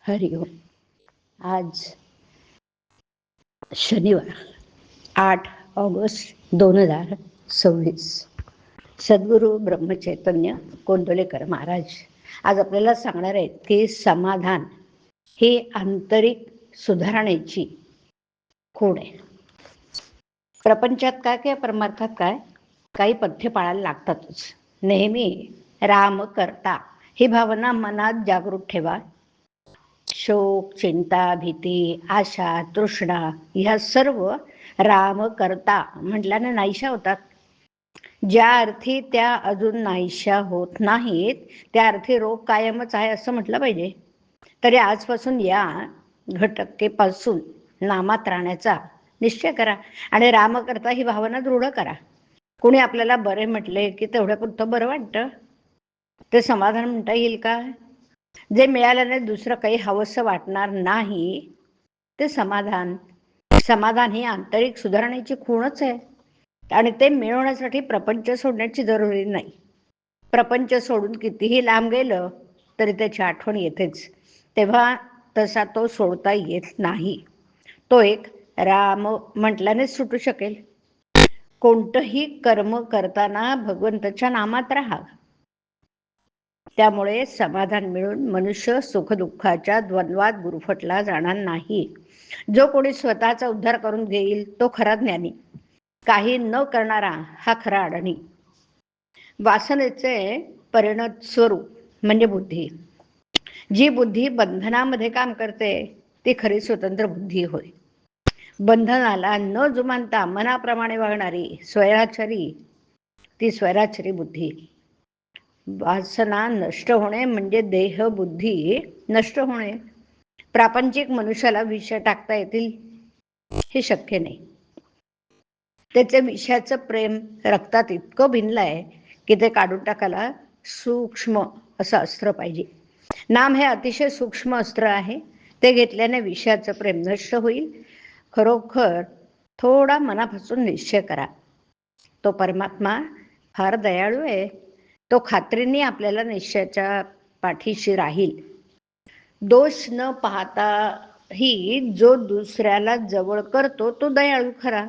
हरिओम. आज शनिवार 8 ऑगस्ट 2026. सद्गुरू ब्रह्मचैतन्य कोंडलेकर महाराज आज आपल्याला सांगणार आहेत की समाधान ही आंतरिक सुधारणेची खूण आहे. प्रपंचात काय किंवा परमार्थात काय काही पथ्य पाळायला लागतातच. नेहमी राम करता ही भावना मनात जागृत ठेवा. शोक, चिंता, भीती, आशा, तृष्णा ह्या सर्व राम करता म्हटल्याने नाहीशा होतात. ज्या अर्थी त्या अजून नाहीशा होत नाहीत त्या अर्थी रोग कायमच आहे असं म्हटलं पाहिजे. तरी आजपासून या घटकेपासून नामात राहण्याचा निश्चय करा आणि राम करता ही भावना दृढ करा. कोणी आपल्याला बरे म्हटले की तेवढ्यापुरतं बरं वाटतं, ते समाधान म्हणता येईल का? जे मिळाल्याने दुसरं काही हवंसं वाटणार नाही ते समाधान. समाधान ही आंतरिक सुधारण्याची खूणच आहे आणि ते मिळवण्यासाठी प्रपंच सोडण्याची जरुरी नाही. प्रपंच सोडून कितीही लांब गेलं तरी त्याची आठवण येतेच, तेव्हा तसा तो सोडता येत नाही. तो एक राम म्हटल्यानेच सुटू शकेल. कोणतंही कर्म करताना भगवंताच्या नामात राहा. त्यामुळे समाधान मिळून मनुष्य सुखदुःखाच्या द्वंद्वात गुरफटला जाणार नाही. जो कोणी स्वतःचा उद्धार करून घेईल तो खरा ज्ञानी. काही न करणारा हा खरा अडाणी. वासनेचे परिणत स्वरूप म्हणजे बुद्धी. जी बुद्धी बंधनामध्ये काम करते ती खरी स्वतंत्र बुद्धी होय. बंधनाला न जुमानता मनाप्रमाणे वागणारी स्वैराचारी ती स्वैराचारी बुद्धी. वासना नष्ट होणे म्हणजे देह बुद्धी नष्ट होणे. प्रापंचिक मनुष्याला विषय टाकता येतील हे शक्य नाही. त्याचे विषयाचं प्रेम रक्तात इतकं भिनलंय की ते काढून टाकायला सूक्ष्म असं अस्त्र पाहिजे. नाम हे अतिशय सूक्ष्म अस्त्र आहे. ते घेतल्याने विषयाचं प्रेम नष्ट होईल. खरोखर थोडा मनापासून निश्चय करा. तो परमात्मा फार दयाळू आहे. तो खात्रीने आपल्याला निश्चयाच्या पाठीशी राहील. दोष न पाहताही जो दुसऱ्याला जवळ करतो तो दयाळू खरा.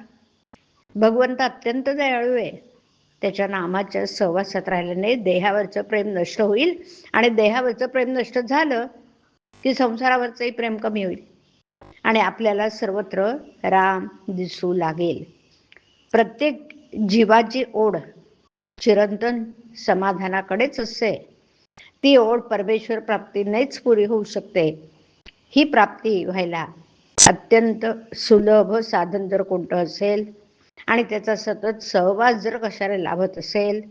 भगवंत अत्यंत दयाळू आहे. त्याच्या नामाच्या सहवासात राहिल्याने देहावरचं प्रेम नष्ट होईल आणि देहावरचं प्रेम नष्ट झालं की संसारावरचंही प्रेम कमी होईल आणि आपल्याला सर्वत्र राम दिसू लागेल. प्रत्येक जीवाची ओढ चिरंतन समाधानाकडेच असते. ती ओढ परमेश्वर प्राप्तीनेच पुरी होऊ शकते. ही प्राप्ती व्हायला अत्यंत सुलभ साधन जर कोणतं असेल आणि त्याचा सतत सहवास जर कशाला लाभत असेल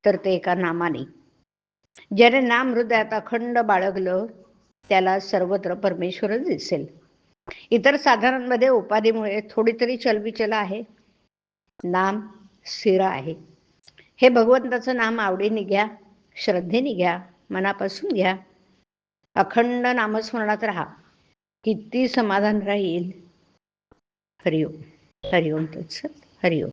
तर ते एका नामाने. ज्याने नाम हृदयात अखंड बाळगलं त्याला सर्वत्र परमेश्वरच दिसेल. इतर साधनांमध्ये उपाधीमुळे थोडी तरी चलबिचल आहे. नाम स्थिर आहे. हे भगवंताचं नाम आवडीने घ्या, श्रद्धेने घ्या, मनापासून घ्या. अखंड नामस्मरणात राहा. किती समाधान राहील. हरिओम. हरिओम तत्सत. हरिओम.